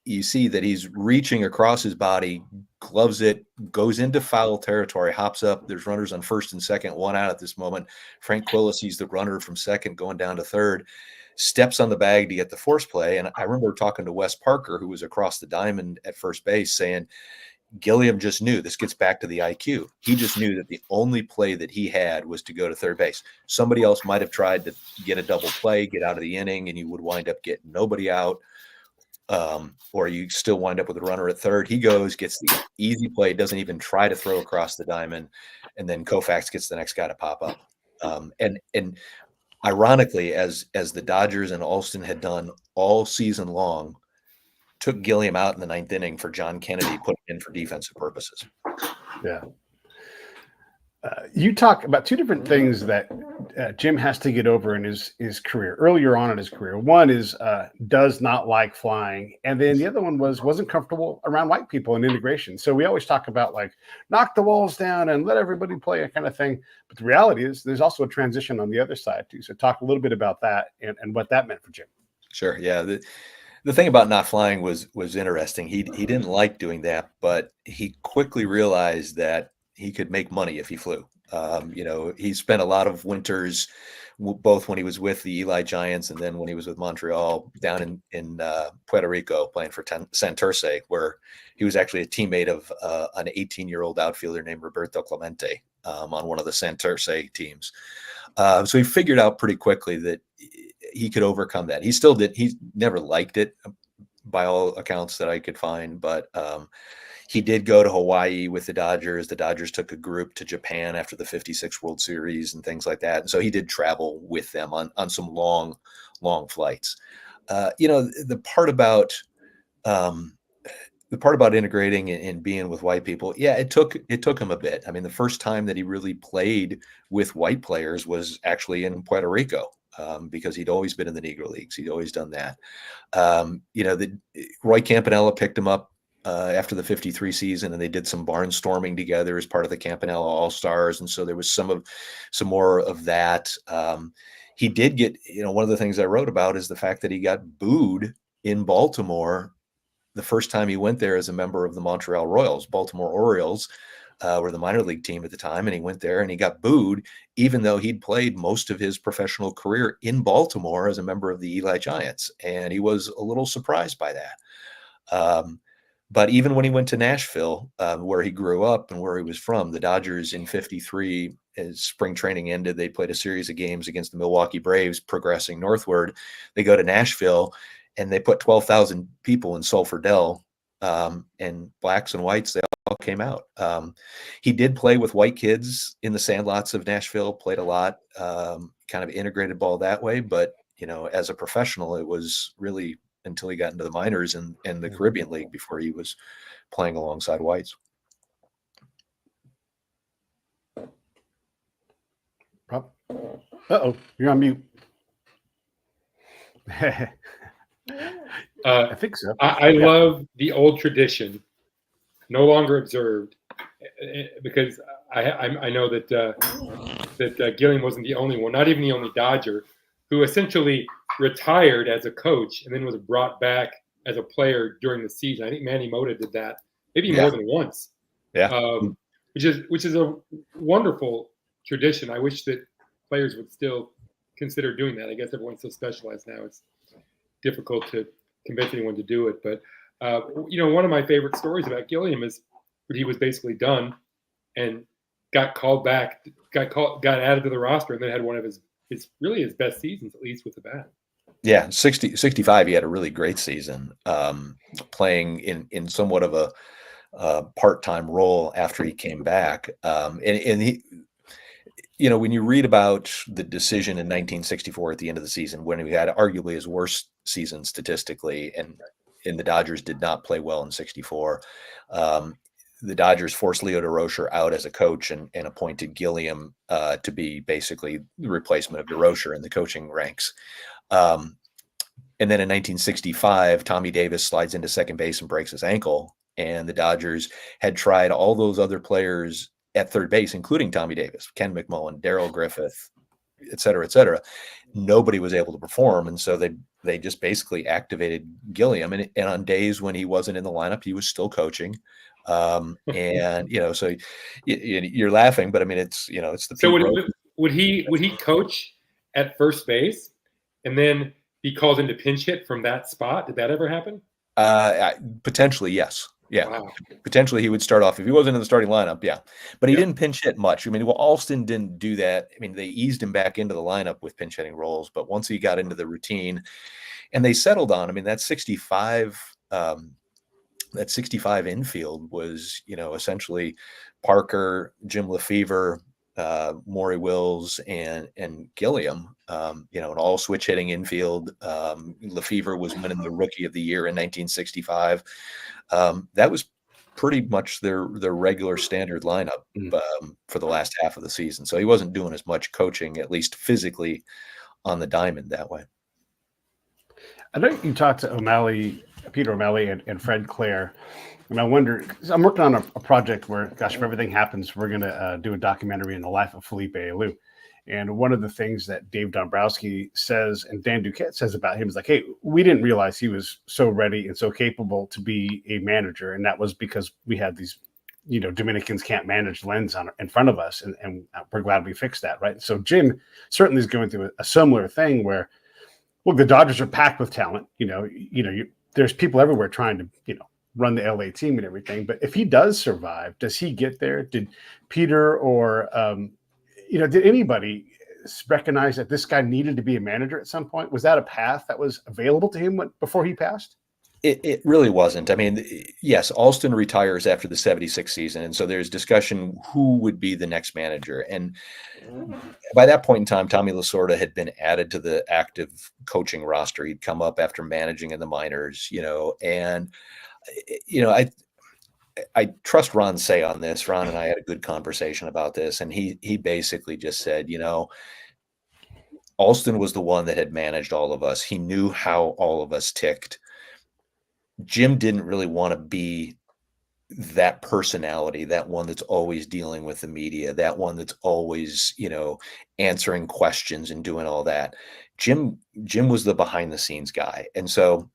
you see that he's reaching across his body, gloves it, goes into foul territory, hops up. There's runners on first and second, one out at this moment. Frank Quilla sees the runner from second going down to third, steps on the bag to get the force play. And I remember talking to Wes Parker, who was across the diamond at first base, saying, Gilliam just knew, this gets back to the IQ. He just knew that the only play that he had was to go to third base. Somebody else might have tried to get a double play, get out of the inning, and you would wind up getting nobody out. or you still wind up with a runner at third. He goes, gets the easy play, doesn't even try to throw across the diamond, and then Koufax gets the next guy to pop up. And ironically, as the Dodgers and Alston had done all season long, took Gilliam out in the ninth inning for John Kennedy, put him in for defensive purposes. Yeah. You talk about two different things that Jim has to get over in his career, earlier on in his career. One is does not like flying. And then the other one wasn't comfortable around white people and integration. So we always talk about like knock the walls down and let everybody play, a kind of thing. But the reality is there's also a transition on the other side too. So talk a little bit about that and what that meant for Jim. Sure. Yeah. The thing about not flying was interesting. He didn't like doing that, but he quickly realized that he could make money if he flew. He spent a lot of winters, both when he was with the Eli Giants and then when he was with Montreal down in Puerto Rico playing for Santurce, where he was actually a teammate of an 18-year-old outfielder named Roberto Clemente on one of the Santurce teams. So he figured out pretty quickly that he could overcome that. He still did. He never liked it by all accounts that I could find, but he did go to Hawaii with the Dodgers. The Dodgers took a group to Japan after the 56 World Series and things like that. And so he did travel with them on some long flights. The part about integrating and being with white people, yeah, it took him a bit. I mean, the first time that he really played with white players was actually in Puerto Rico, because he'd always been in the Negro Leagues. He'd always done that. Roy Campanella picked him up after the 53 season, and they did some barnstorming together as part of the Campanella All-Stars. And so there was some more of that. He did get, one of the things I wrote about is the fact that he got booed in Baltimore the first time he went there as a member of the Montreal Royals. Baltimore Orioles were the minor league team at the time, and he went there and he got booed, even though he'd played most of his professional career in Baltimore as a member of the Eli Giants. And he was a little surprised by that. But even when he went to Nashville, where he grew up and where he was from, the Dodgers in 53, as spring training ended, they played a series of games against the Milwaukee Braves, progressing northward. They go to Nashville, and they put 12,000 people in Sulphur Dell, and blacks and whites, they all came out. He did play with white kids in the sandlots of Nashville, played a lot, kind of integrated ball that way. But, as a professional, it was really until he got into the minors and the Caribbean League before he was playing alongside whites. Uh-oh, you're on mute. I think so. I love the old tradition, no longer observed, because I know that Gilliam wasn't the only one, not even the only Dodger, who essentially retired as a coach and then was brought back as a player during the season. I think Manny Mota did that maybe more than once. Yeah. Which is a wonderful tradition. I wish that players would still consider doing that. I guess everyone's so specialized now. It's difficult to convince anyone to do it. But one of my favorite stories about Gilliam is that he was basically done and got called back, got added to the roster, and then had one of his best seasons, at least with the bat. Yeah, 65, he had a really great season, playing in somewhat of a part-time role after he came back. And he, when you read about the decision in 1964 at the end of the season, when he had arguably his worst season statistically, and the Dodgers did not play well in 64, the Dodgers forced Leo DeRocher out as a coach and appointed Gilliam to be basically the replacement of DeRocher in the coaching ranks. And then in 1965, Tommy Davis slides into second base and breaks his ankle. And the Dodgers had tried all those other players at third base, including Tommy Davis, Ken McMullen, Darrell Griffith, et cetera, et cetera. Nobody was able to perform. And so they just basically activated Gilliam. And on days when he wasn't in the lineup, he was still coaching. So you're laughing, but I mean, it's the. So would he coach at first base and then be called into pinch hit from that spot? Did that ever happen? Potentially, yes. Yeah. Wow. Potentially he would start off if he wasn't in the starting lineup. Yeah. But he didn't pinch hit much. I mean, Alston didn't do that. I mean, they eased him back into the lineup with pinch hitting roles, but once he got into the routine, and they settled on. I mean, that 65. That 65 infield was, essentially Parker, Jim Lefevre, Maury Wills, and Gilliam, an all switch hitting infield. Lefevre was winning the Rookie of the Year in 1965. That was pretty much their regular standard lineup for the last half of the season. So he wasn't doing as much coaching, at least physically, on the diamond that way. I know you talked to Peter O'Malley and Fred Clare, and I wonder, 'cause I'm working on a project where, gosh, if everything happens, we're going to do a documentary in the life of Felipe Alou. And one of the things that Dave Dombrowski says and Dan Duquette says about him is like, hey, we didn't realize he was so ready and so capable to be a manager. And that was because we had these, Dominicans can't manage lens in front of us. And we're glad we fixed that, right? So Jim certainly is going through a similar thing where, look, the Dodgers are packed with talent. There's people everywhere trying to, run the LA team and everything. But if he does survive, does he get there? Did Peter or, did anybody recognize that this guy needed to be a manager at some point? Was that a path that was available to him before he passed? It really wasn't. I mean, yes, Alston retires after the 76 season. And so there's discussion who would be the next manager. And by that point in time, Tommy Lasorda had been added to the active coaching roster. He'd come up after managing in the minors, and, I trust Ron Say on this. Ron and I had a good conversation about this. And he basically just said, Alston was the one that had managed all of us. He knew how all of us ticked. Jim didn't really want to be that personality, that one that's always dealing with the media, that one that's always, answering questions and doing all that. Jim was the behind the scenes guy. And so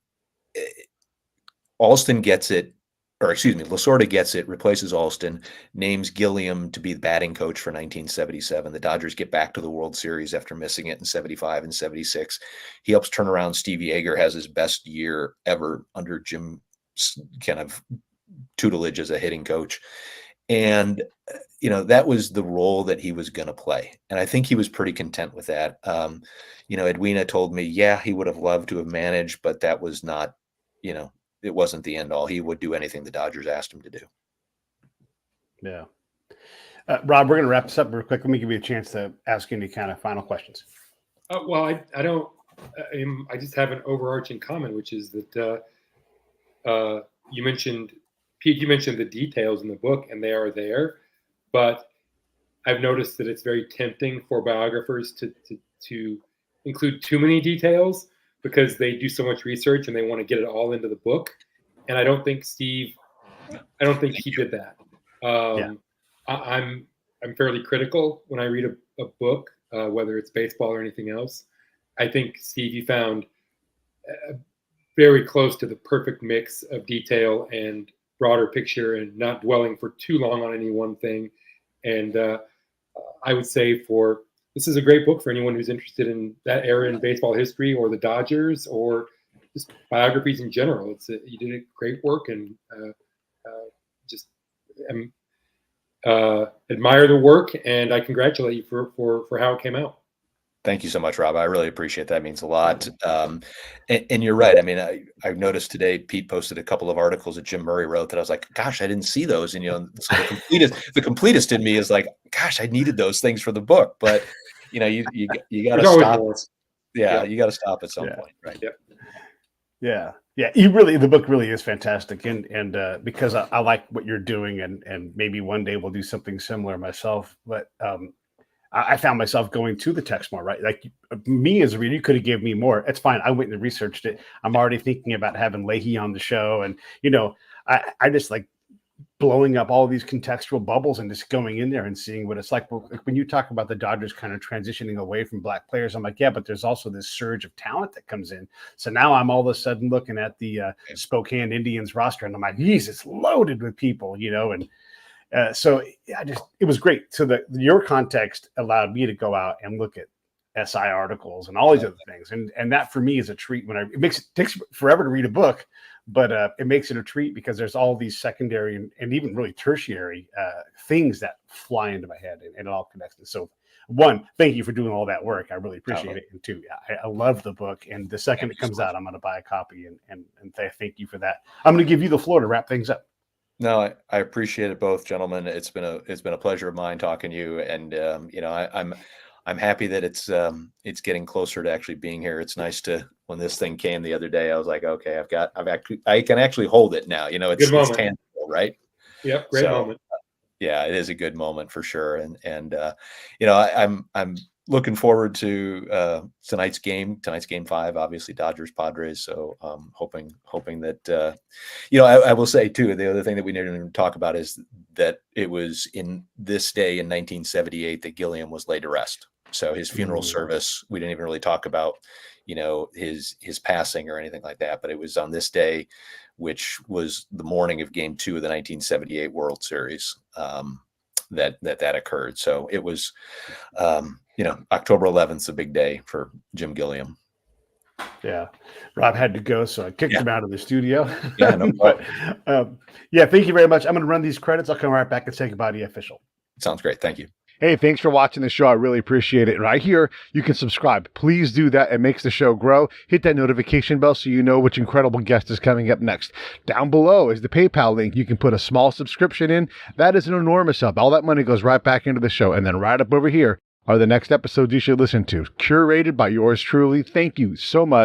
Alston gets it, Lasorda gets it, replaces Alston, names Gilliam to be the batting coach for 1977. The Dodgers get back to the World Series after missing it in 75 and 76. He helps turn around. Steve Yeager has his best year ever under Jim's kind of tutelage as a hitting coach. And, that was the role that he was going to play. And I think he was pretty content with that. Edwina told me, yeah, he would have loved to have managed, but that was not, it wasn't the end all. He would do anything the Dodgers asked him to do. Yeah. Rob, we're going to wrap this up real quick. Let me give you a chance to ask any kind of final questions. Well, I don't. I just have an overarching comment, which is that you mentioned, Pete. You mentioned the details in the book, and they are there. But I've noticed that it's very tempting for biographers to include too many details because they do so much research and they want to get it all into the book. And I don't think he did that. I'm fairly critical when I read a book, whether it's baseball or anything else. I think, Steve, you found very close to the perfect mix of detail and broader picture and not dwelling for too long on any one thing. And I would say this is a great book for anyone who's interested in that era in baseball history or the Dodgers or just biographies in general. You did a great work, and just admire the work, and I congratulate you for how it came out. Thank you so much, Rob. I really appreciate that. It means a lot. And you're right. I mean, I've noticed today Pete posted a couple of articles that Jim Murray wrote that I was like, gosh, I didn't see those. And, so the completist in me is like, gosh, I needed those things for the book. But, you got to stop. Yeah, you got to stop at some point. Right. Yeah. Yeah. The book really is fantastic. And because I like what you're doing and maybe one day we'll do something similar myself. But, I found myself going to the text more, right? Like me as a reader, you could have given me more. It's fine. I went and researched it. I'm already thinking about having Leahy on the show. And, I just like blowing up all these contextual bubbles and just going in there and seeing what it's like. Well, when you talk about the Dodgers kind of transitioning away from black players, I'm like, yeah, but there's also this surge of talent that comes in. So now I'm all of a sudden looking at the Spokane Indians roster and I'm like, geez, it's loaded with people, and so it was great. So your context allowed me to go out and look at SI articles and all these other things. And that for me is a treat it takes forever to read a book, but it makes it a treat because there's all these secondary and even really tertiary things that fly into my head and it all connects. And so one, thank you for doing all that work. I really appreciate Oh. it. And two, I love the book. And the second Thank it you so comes much. out, I'm going to buy a copy and thank you for that. I'm going to give you the floor to wrap things up. No, I appreciate it both, gentlemen. It's been a pleasure of mine talking to you, and I'm happy that it's getting closer to actually being here. It's nice to when this thing came the other day, I was like, okay, I can actually hold it now. Good It's moment. tangible, right? Yep, great moment. Yeah, it is a good moment for sure, and I'm looking forward to tonight's game 5, obviously Dodgers Padres. So hoping that I will say too, the other thing that we didn't even talk about is that it was in this day in 1978 that Gilliam was laid to rest. So his funeral service, we didn't even really talk about, his passing or anything like that, but it was on this day, which was the morning of Game 2 of the 1978 World Series, that occurred. So it was, October 11th, a big day for Jim Gilliam. Yeah, Rob had to go, so I kicked him out of the studio. Yeah, no But thank you very much. I'm going to run these credits. I'll come right back and say goodbye to you official. Sounds great. Thank you. Hey, thanks for watching the show. I really appreciate it. Right here, you can subscribe. Please do that. It makes the show grow. Hit that notification bell so you know which incredible guest is coming up next. Down below is the PayPal link. You can put a small subscription in. That is an enormous help. All that money goes right back into the show. And then right up over here are the next episodes you should listen to, curated by yours truly. Thank you so much.